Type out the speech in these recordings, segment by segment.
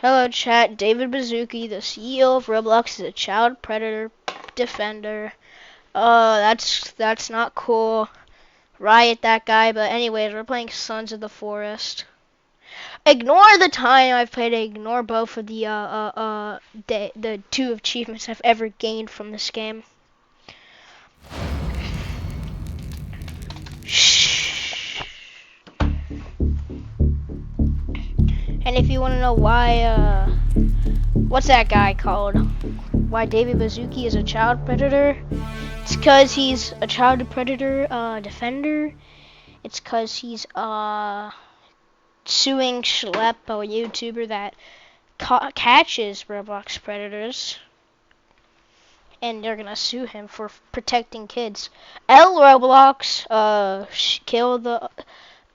Hello chat, David Bazuki, the CEO of Roblox, is a child predator defender. That's not cool. Riot that guy, but anyways, we're playing Sons of the Forest. Ignore the time I've played, ignore both of the two achievements I've ever gained from this game. Shh. And if you want to know why, what's that guy called? Why David Bazuki is a child predator? It's because he's a child predator defender. It's because he's suing Schlep, a YouTuber that catches Roblox predators. And they're gonna sue him for protecting kids. Roblox,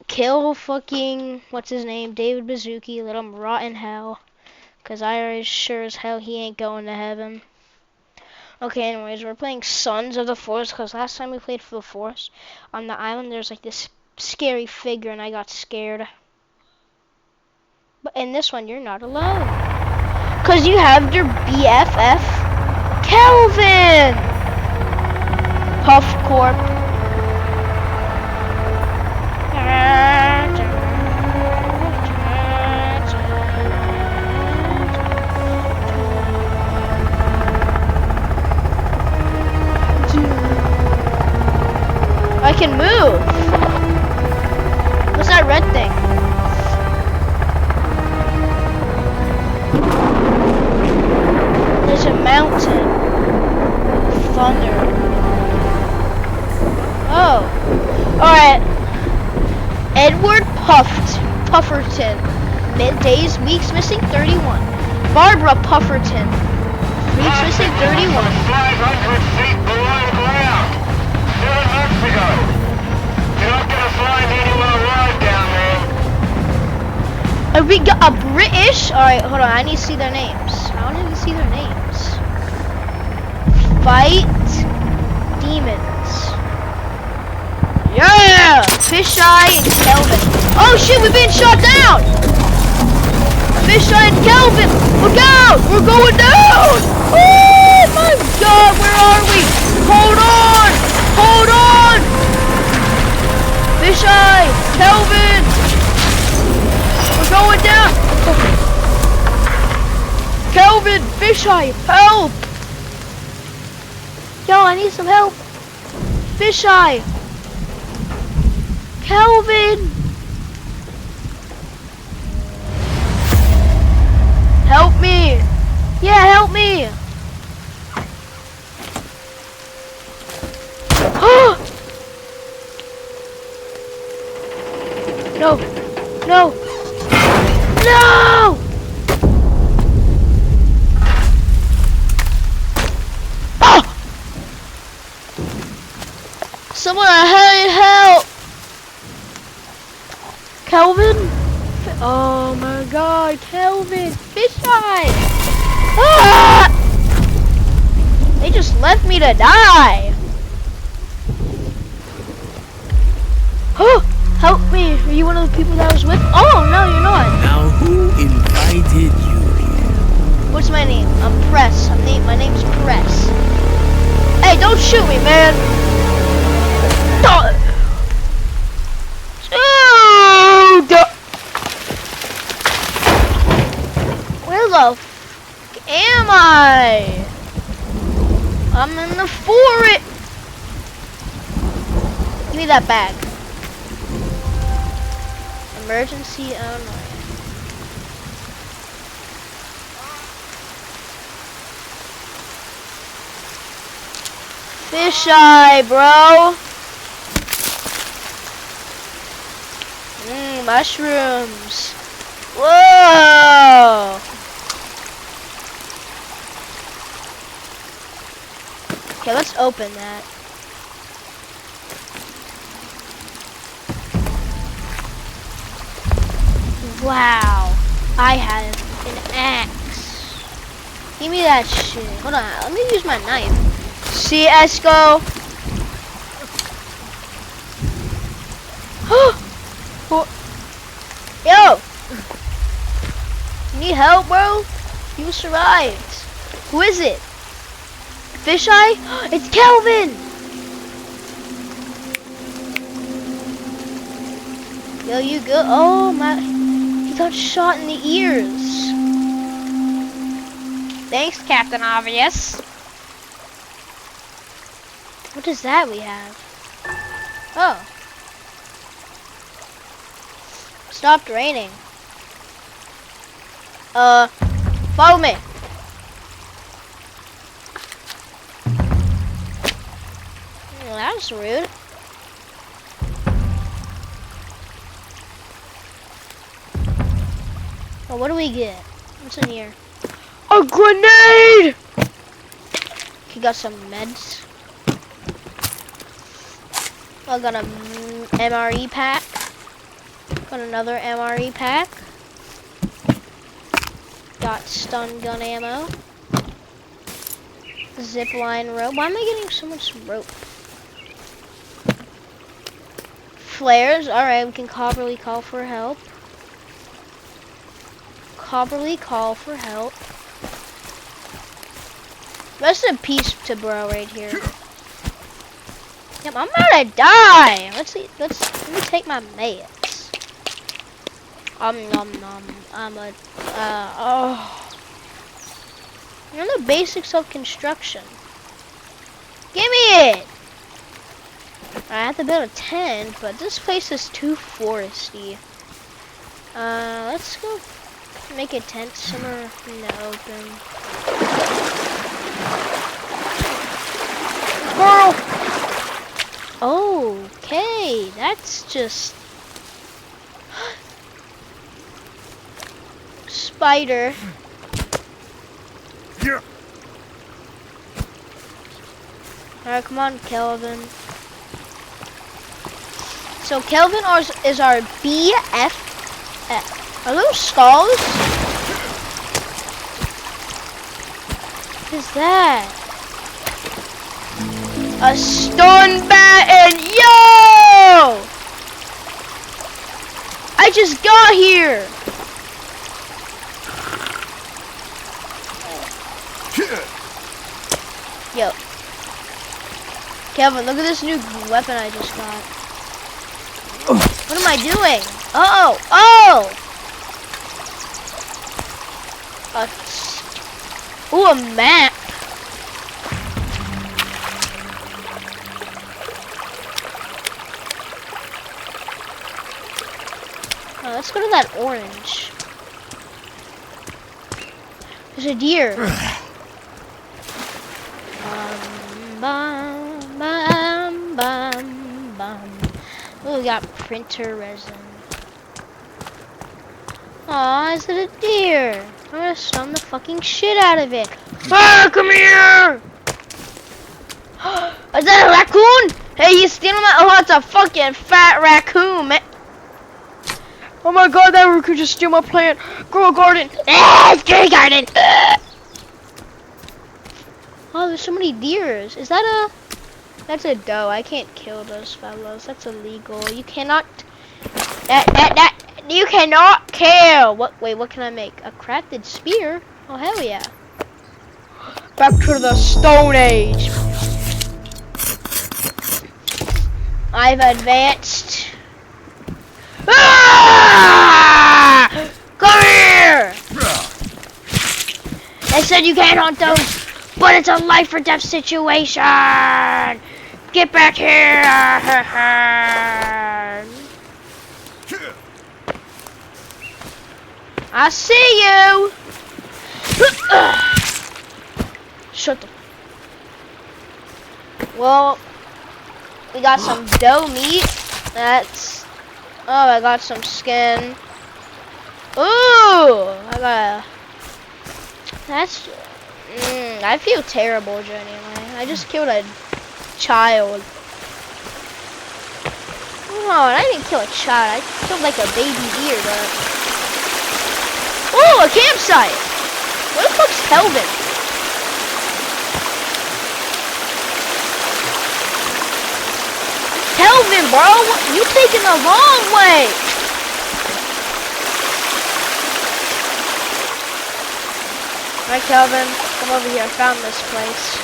kill fucking, what's his name, David Bazuki, let him rot in hell. Cause I already sure as hell he ain't going to heaven. Okay, anyways, we're playing Sons of the Forest, because last time we played for the Forest, on the island there's like this scary figure and I got scared. But in this one, you're not alone. Because you have your BFF, Kelvin! Puff Corp. I can move. What's that red thing? There's a mountain. Thunder. Oh. Alright. Edward Pufferton. Days, weeks missing 31. Barbara Pufferton. Weeks missing 31. 500 feet below ground. 7 months ago. You're not gonna find anyone alive down there. We got a British. Alright, hold on. I need to see their names. I need to see their names. Fight demons. Yeah! Fisheye and Kelvin. Oh shit, we're being shot down! Fisheye and Kelvin! Look out! We're going down! Oh my god, where are we? Hold on! Hold on! Fisheye! Kelvin! We're going down! Kelvin! Fisheye! Help! Yo, I need some help! Fisheye! Kelvin! Help me! Yeah, help me! No! No! No! Oh! Someone, I need help! Kelvin? Oh my god, Kelvin! Fisheye! Ah! They just left me to die! Oh! Help me! Are you one of the people that I was with? Oh no, you're not! Now who invited you here? What's my name? I'm Press. My name's Press. Hey, don't shoot me, man! Where the f am I? I'm in the forest. Give me that bag. Emergency, I don't know. Fisheye, bro. Mushrooms. Whoa. Okay, let's open that. Wow. I have an axe. Give me that shit. Hold on, let me use my knife. See, Esco? Yo! Need help, bro? You survived. Who is it? Fisheye? It's Kelvin! Yo, you good? Oh my, he got shot in the ears. Thanks, Captain Obvious. What is that we have? Oh. Stopped raining. Follow me. Well, that was rude. Oh, what do we get? What's in here? A grenade! He got some meds. I got a MRE pack. Got another MRE pack. Got stun gun ammo. Zip line rope. Why am I getting so much rope? Flares. Alright, we can probably call for help. Probably call for help. Rest in peace to bro right here. Yep, I'm about to die. Let me take my meds. Nom nom. I'm a oh. You know the basics of construction. Give me it. I have to build a tent, but this place is too foresty. Let's go make a tent somewhere in the open. Squirrel! Okay, that's just... Spider. Yeah. Alright, come on, Kelvin. So Kelvin is our BFF. Are those skulls? What is that? A stun bat and yo! I just got here. Yo. Kelvin, look at this new weapon I just got. What am I doing? Oh! Oh! Ooh, a map. Oh, let's go to that orange. There's a deer. Bum, bum, bum, bum. Oh, we got printer resin. Aw, is it a deer? I'm gonna stun the fucking shit out of it. Ah, come here! Is that a raccoon? Hey, you stealing my... Oh, it's a fucking fat raccoon, man. Oh my god, that raccoon just steal my plant. Grow a garden. Ah, it's a garden. Oh, there's so many deers. Is that a... That's a doe. I can't kill those fellows. That's illegal. You cannot... You cannot kill. What? Wait, what can I make? A crafted spear? Oh, hell yeah. Back to the Stone Age. I've advanced. Ah! Come here! They said you can't hunt those, but it's a life or death situation. Get back here! I see you. Shut the. Well, we got some doe meat. That's. Oh, I got some skin. Ooh, I got a. That's. I feel terrible, genuinely. I just killed a child. Oh, I didn't kill a child. I killed like a baby deer, but. Oh, a campsite! Where the fuck's Kelvin? Kelvin, bro! You taking the long way! Alright, Kelvin, come over here. I found this place.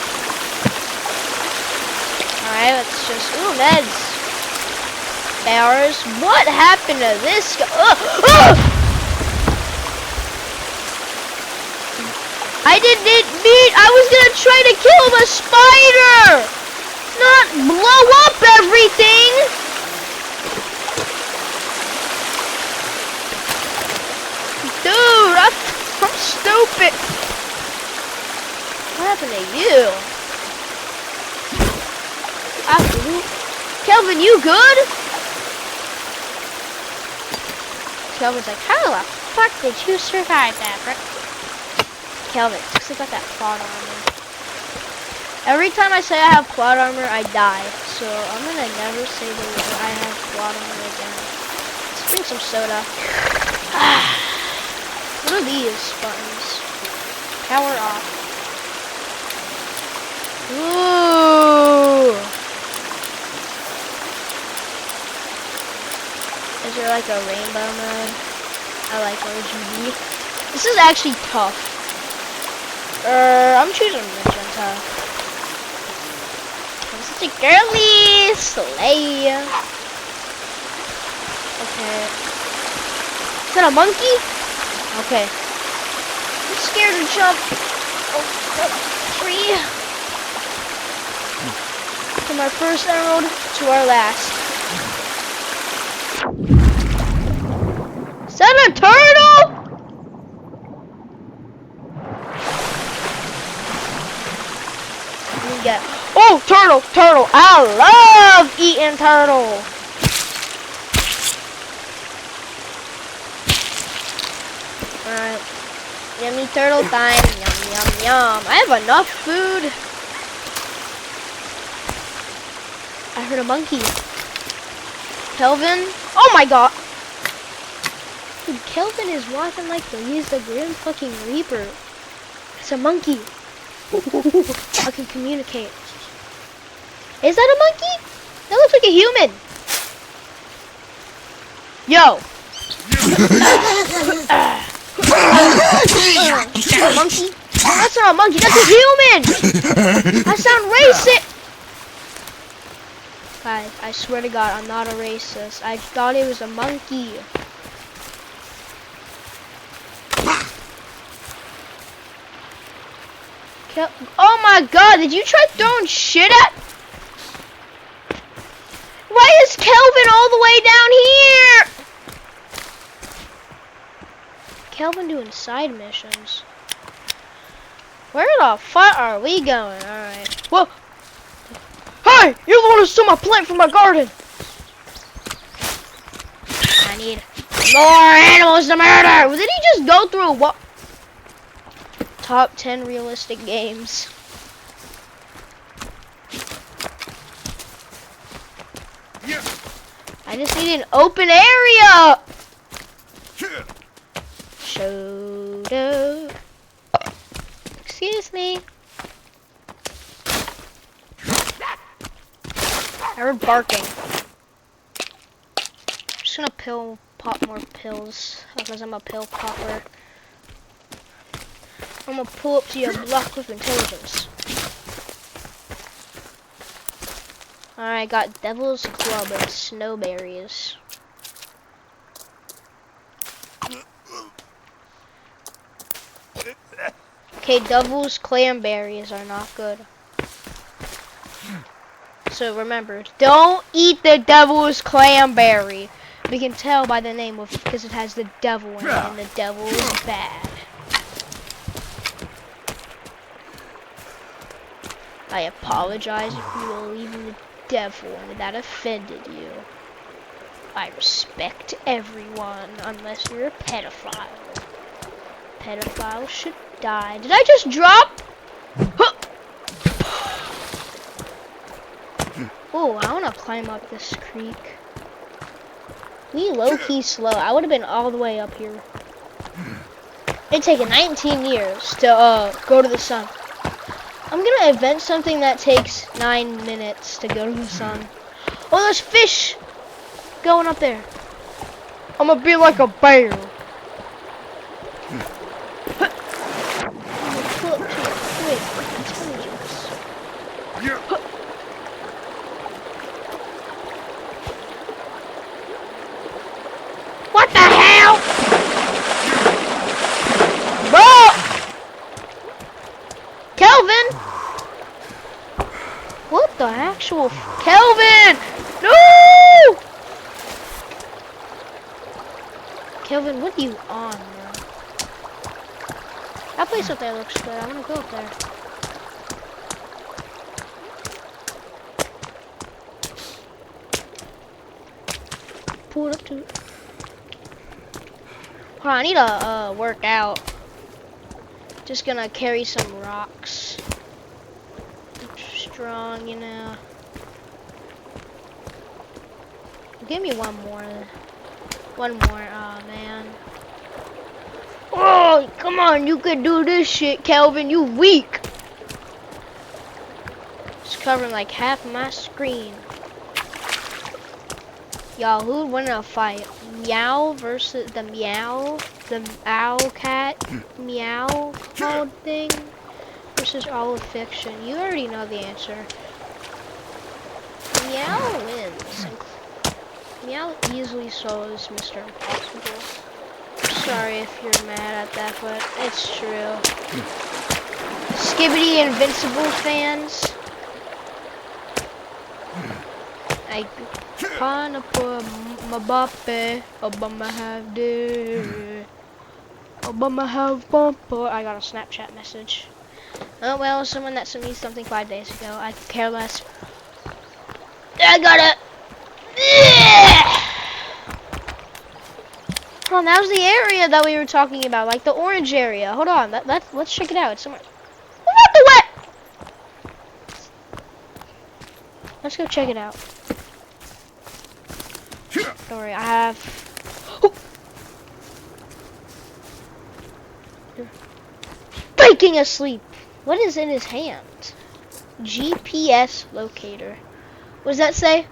Alright, let's just... Ooh, meds. Powers. What happened to this guy? I didn't mean... I was gonna try to kill the spider! Not blow up everything! Dude, I'm stupid. What happened to you? Kelvin, you good? Kelvin's like, how the fuck did you survive that, bro? Kelvin, looks like I got that plot armor. Every time I say I have plot armor, I die. So I'm gonna never say the word I have plot armor again. Let's drink some soda. What are these buttons? Power off. Ooh. Is there like a rainbow mode? I like RGB. This is actually tough. I'm choosing magenta. I'm such a girly slay. Okay. Is that a monkey? Okay. I'm scared to jump. Oh, tree. From our first emerald to our last. Is that a turtle? Oh, turtle, turtle. I love eating turtle. Alright. Yummy turtle time. Yum, yum, yum. I have enough food. I heard a monkey. Kelvin? Oh my god. Dude, Kelvin is walking like he's the Grim fucking Reaper. It's a monkey. I can communicate. Is that a monkey? That looks like a human. Yo. A monkey? Oh, that's not a monkey. That's a human. I sound racist. I swear to God, I'm not a racist. I thought it was a monkey. Oh my god, did you try throwing shit at? Why is Kelvin all the way down here? Kelvin doing side missions. Where the fuck are we going? Alright. Whoa! Hey! You're the one who stole my plant from my garden! I need more animals to murder! Did he just go through what? Top 10 realistic games. I just need an open area! Shoulder. Excuse me. I heard barking. I'm just gonna pop more pills because I'm a pill popper. I'm gonna pull up to your block with intelligence. Alright, got Devil's Club and snowberries. Okay, Devil's Cranberries are not good. So remember, don't eat the Devil's Cranberry. We can tell by the name because it has the devil in it, and the devil is bad. I apologize if you believe in the devil and that offended you. I respect everyone unless you're a pedophile. Pedophiles should die. Did I just drop? Oh, I want to climb up this creek. We low-key slow. I would have been all the way up here. It'd taken 19 years to go to the sun. I'm gonna invent something that takes 9 minutes to go to the sun. Oh, there's fish going up there. I'm gonna be like a bear. the actual Kelvin! No! Kelvin, what are you on, man? That place up there looks good. I'm gonna go up there. Pull it up to it. Hold on, I need to work out. Just gonna carry some rocks. Strong, you know. Give me one more. One more. Oh man. Oh, come on, you can do this shit, Kelvin. You weak. It's covering like half my screen. Y'all, who would win a fight? Meow versus the meow, the owl cat, meow called thing versus all of fiction. You already know the answer. Meow wins. Meow easily solves Mr. Impossible. Sorry if you're mad at that, but it's true. Skibbity Invincible fans. I wanna put my boppe, Obama have this. Obama have bumper. I got a Snapchat message. Oh well, someone that sent me something 5 days ago. I could care less. I got it. Hold on, that was the area that we were talking about, like the orange area. Hold on, let's check it out. It's somewhere. What the what? Let's go check it out. Don't worry, I have. Oh. Breaking asleep. What is in his hand? GPS locator. What does that say?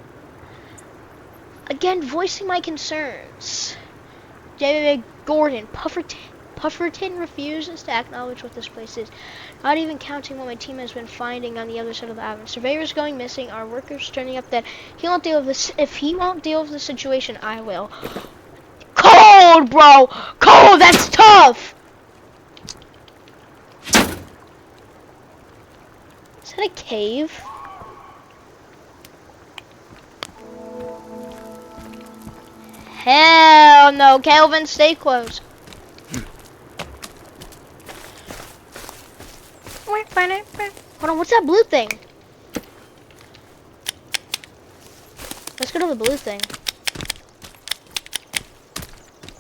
Again, voicing my concerns. David Gordon. Pufferton refuses to acknowledge what this place is. Not even counting what my team has been finding on the other side of the island. Surveyors going missing. Our workers turning up that he won't deal with this. If he won't deal with the situation, I will. Cold, bro. Cold. That's tough. Is that a cave? Hell no, Kelvin, stay close. Hold on, what's that blue thing? Let's go to the blue thing.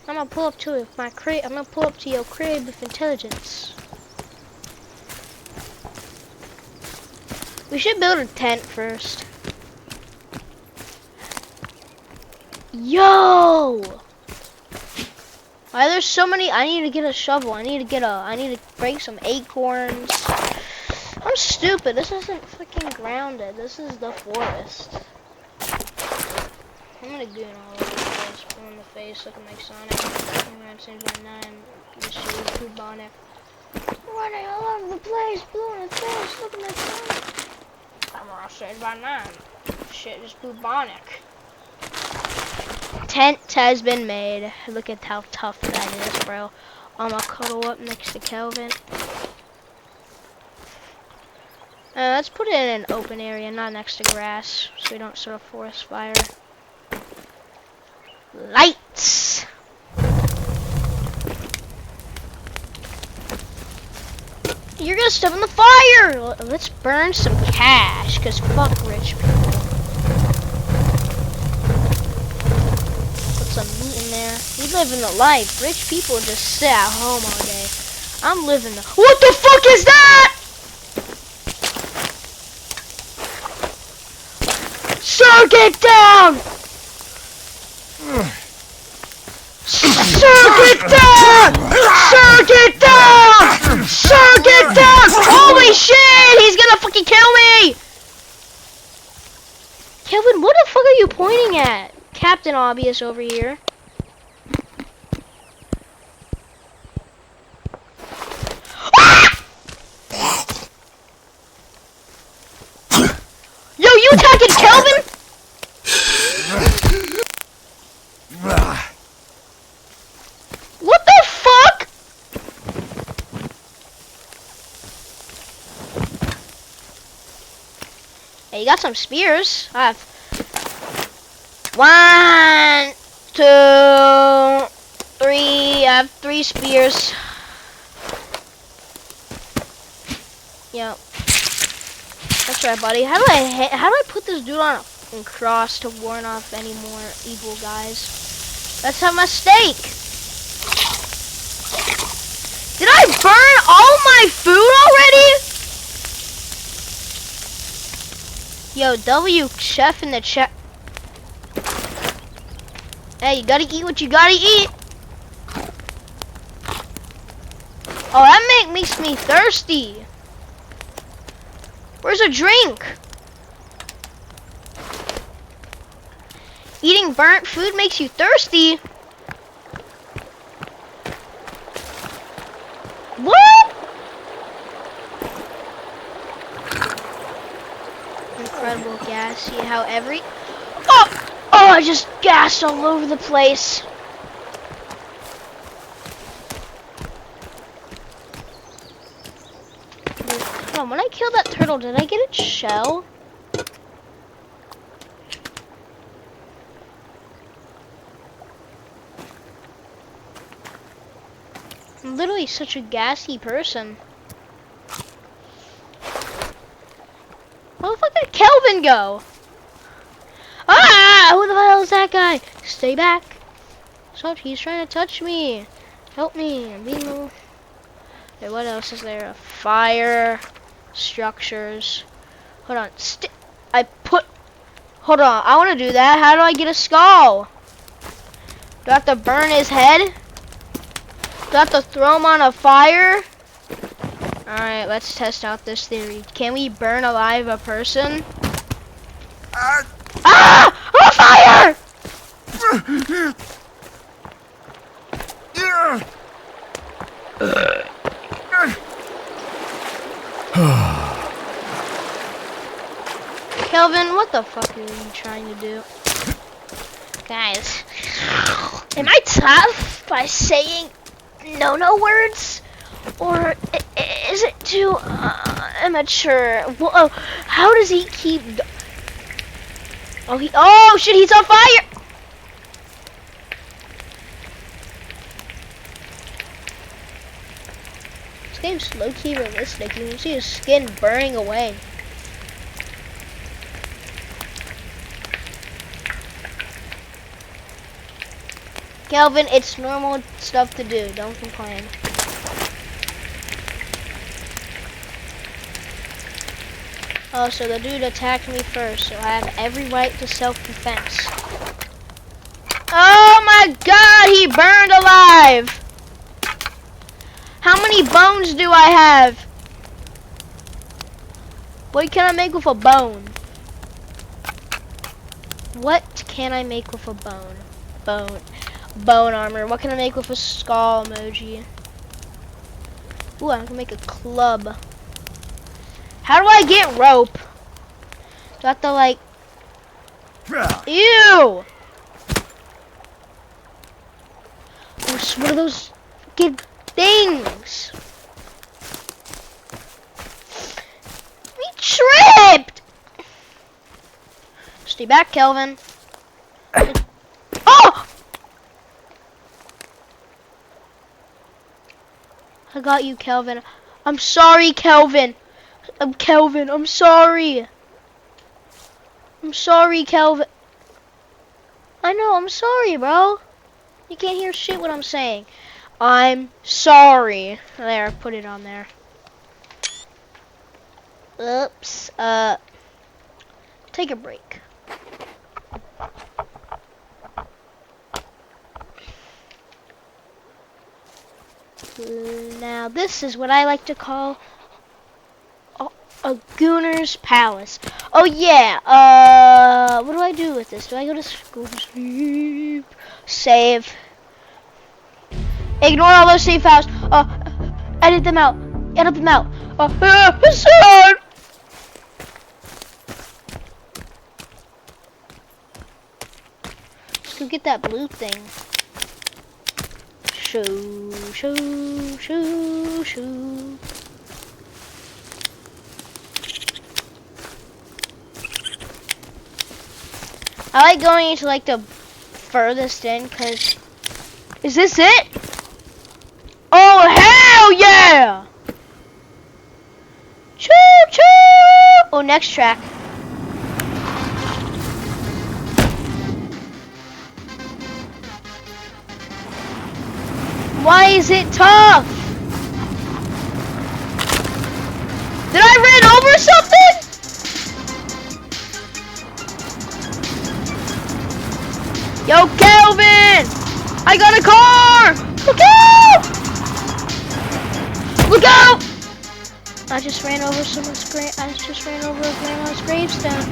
I'm gonna pull up to my crib. I'm gonna pull up to your crib with intelligence. We should build a tent first. Yo! Why there's so many? I need to get a shovel. I need to break some acorns. I'm stupid. This isn't freaking grounded. This is the forest. I'm gonna goon all over the place. Blue in the face, looking like Sonic. Around Sage by 9. This shit is bubonic. Running all over the place, blue in the face, looking like Sonic. I'm around Sage by 9. Shit is bubonic. Tent has been made. Look at how tough that is, bro. I'm gonna cuddle up next to Kelvin. Let's put it in an open area, not next to grass, so we don't start a forest fire. Lights! You're gonna step in the fire! Let's burn some cash, cause fuck rich people. Some meat in there. We living the life. Rich people just sit at home all day. I'm living the. What the fuck is that? Sir, get down! Sir, get down! Sir, get down! Sir, get down! Holy shit! He's gonna fucking kill me! Kelvin, what the fuck are you pointing at? Captain Obvious over here. Ah! Yo, you attacking Kelvin? What the fuck? Hey, you got some spears? I have 1, 2, 3. I have 3 spears. Yep. That's right, buddy. How do I put this dude on a cross to warn off any more evil guys? That's a mistake. Did I burn all my food already? Yo, W chef in the chat. Hey, you gotta eat what you gotta eat. Oh, that makes me thirsty. Where's a drink? Eating burnt food makes you thirsty. What? Incredible gas. See how Oh, I just gassed all over the place. Hold on, when I killed that turtle, did I get its shell? I'm literally such a gassy person. Where the fuck did Kelvin go? Ah! Who the hell is that guy? Stay back. Stop, he's trying to touch me. Help me. I'm being low. Okay, what else is there? Fire. Structures. Hold on. Hold on. I want to do that. How do I get a skull? Do I have to burn his head? Do I have to throw him on a fire? Alright, let's test out this theory. Can we burn alive a person? Ah! I'm on fire! Kelvin, what the fuck are you trying to do? Guys, am I tough by saying no words? Or is it too immature? Whoa, how does he keep... Oh shit, he's on fire! This game's low-key realistic. You can see his skin burning away. Kelvin, it's normal stuff to do. Don't complain. Oh, so the dude attacked me first, so I have every right to self-defense. Oh my god, he burned alive! How many bones do I have? What can I make with a bone? What can I make with a bone? Bone armor. What can I make with a skull emoji? Ooh, I can make a club. How do I get rope? Do I have to like... Ew! What are those fucking things? We tripped! Stay back, Kelvin. Oh! I got you, Kelvin. I'm sorry, Kelvin. Kelvin, I'm sorry. I'm sorry, Kelvin. I know, I'm sorry, bro. You can't hear shit what I'm saying. I'm sorry. There, put it on there. Oops. Take a break. Now, this is what I like to call a Gooner's Palace. Oh yeah, what do I do with this? Do I go to school? Save. Ignore all those save files. Edit them out. Edit them out. Son! Let's go get that blue thing. Shoo. I like going into like the furthest in, cause is this it? Oh hell yeah! Choo choo! Oh, next track. Why is it tough? Did I run over something? Yo, Kelvin! I got a car! Look out! Look out! I just ran over someone's grave. I just ran over a grandma's gravestone.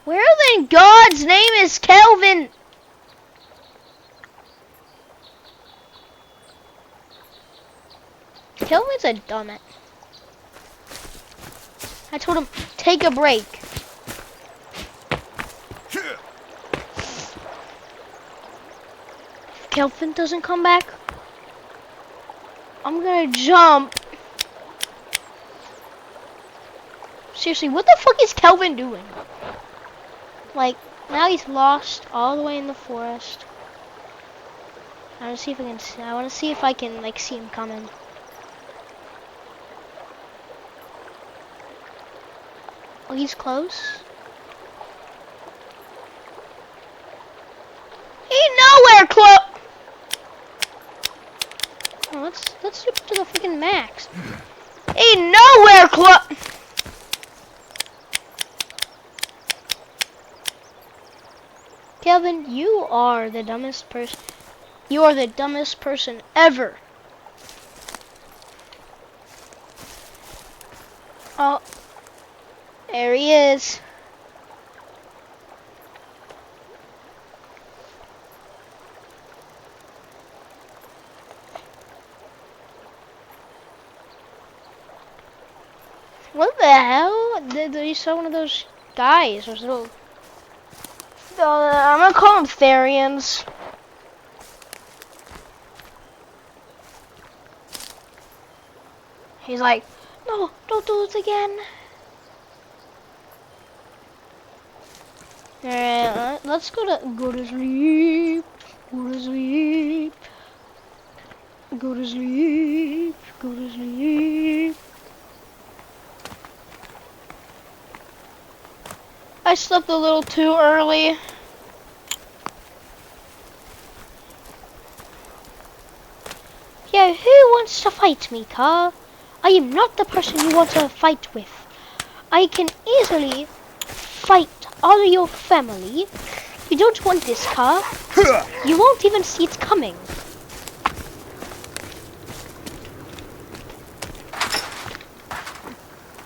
Where in God's name is Kelvin? Kelvin's a dumbass. I told him, take a break. If Kelvin doesn't come back, I'm gonna jump. Seriously, what the fuck is Kelvin doing? Like, now he's lost all the way in the forest. I want to see if I can like see him coming. Oh, he's close. He's nowhere close. Oh, let's do it to the freaking max. He's nowhere close. Kelvin, you are the dumbest person. You are the dumbest person ever. Oh, there he is. What the hell? You saw one of those guys, those little. I'm gonna call them Therians. He's like, no, don't do it again. Alright, let's go to sleep, go to sleep, go to sleep, go to sleep. I slept a little too early. Yeah, who wants to fight me, car? I am not the person you want to fight with. I can easily fight all your family. You don't want this, car. You won't even see it coming.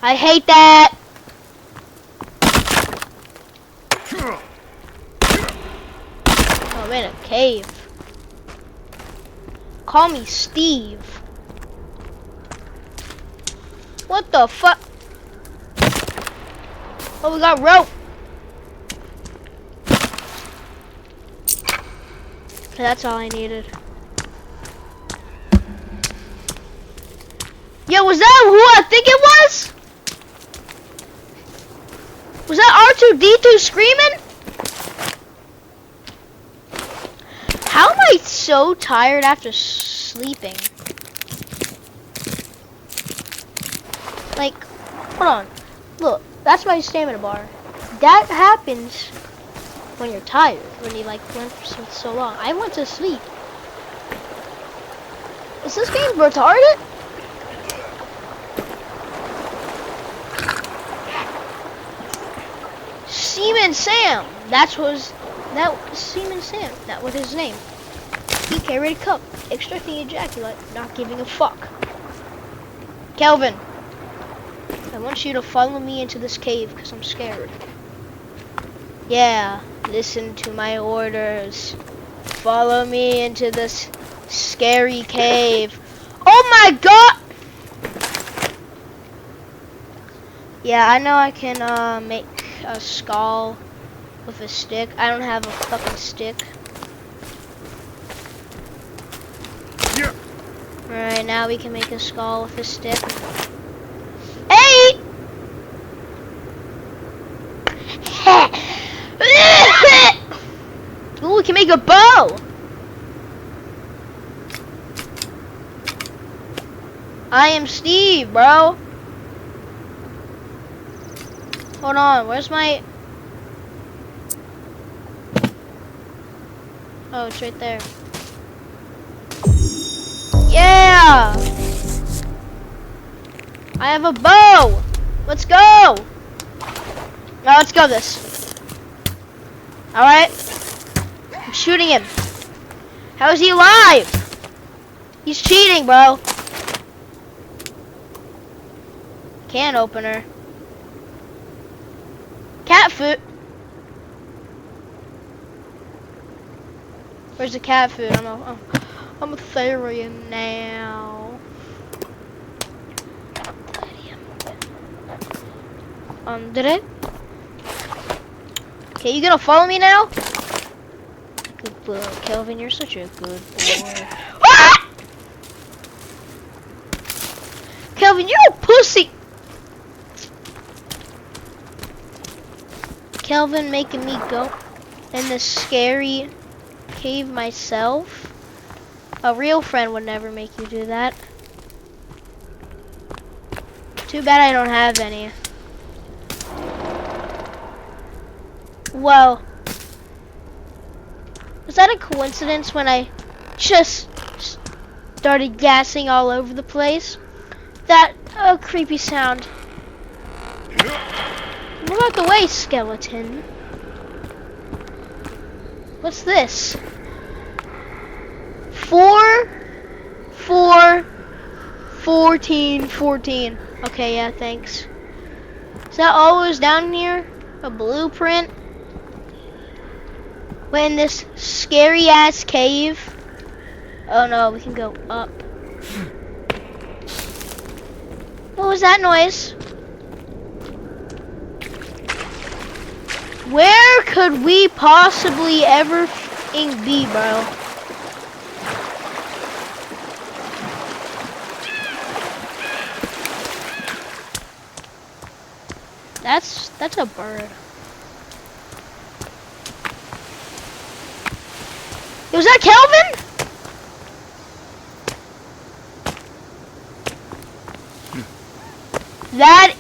I hate that. Oh, I'm in a cave. Call me Steve. What the fuck? Oh, we got rope. That's all I needed. Yo, was that who I think it was? Was that R2-D2 screaming? How am I so tired after sleeping? Like, hold on. Look, that's my stamina bar. That happens when you're tired, when you like went for so long. I went to sleep. Is this game retarded? Seaman Sam. Seaman Sam. That was his name. He carried a cup, extracting ejaculate, not giving a fuck. Kelvin, I want you to follow me into this cave because I'm scared. Yeah, listen to my orders. Follow me into this scary cave. Oh my god! Yeah, I know I can make a skull with a stick. I don't have a fucking stick. Yeah. Alright, now we can make a skull with a stick. Hey! make a bow. I am Steve, bro. Hold on, where's my... Oh, it's right there. Yeah! I have a bow! Let's go! Now let's go this. Alright? I'm shooting him. How is he alive? He's cheating, bro. Can opener. Cat food. Where's the cat food? I'm a Therian now. Andre? Okay, you gonna follow me now? Good boy, Kelvin. You're such a good boy. Ah! Kelvin, you're a pussy. Kelvin making me go in this scary cave myself. A real friend would never make you do that. Too bad I don't have any. Well, was that a coincidence when I just started gassing all over the place? That creepy sound. Move out the way, skeleton. What's this? 4, 4, 14, 14. Okay, yeah, thanks. Is that all that was down here? A blueprint? We're in this scary ass cave. Oh no, we can go up. What was that noise? Where could we possibly ever f***ing be, bro? That's a bird. Was that Kelvin? That...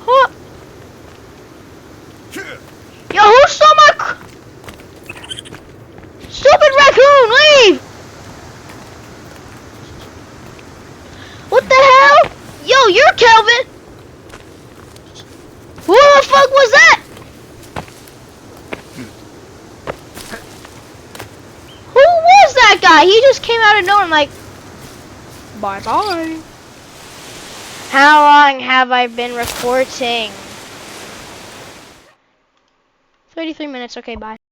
Huh. Yo, who stole my... Stupid raccoon, leave! What the hell? Yo, you're Kelvin! Who the fuck was that? Who was that guy? He just came out of nowhere. I'm like, bye bye. How long have I been recording? 33 minutes. Okay, bye.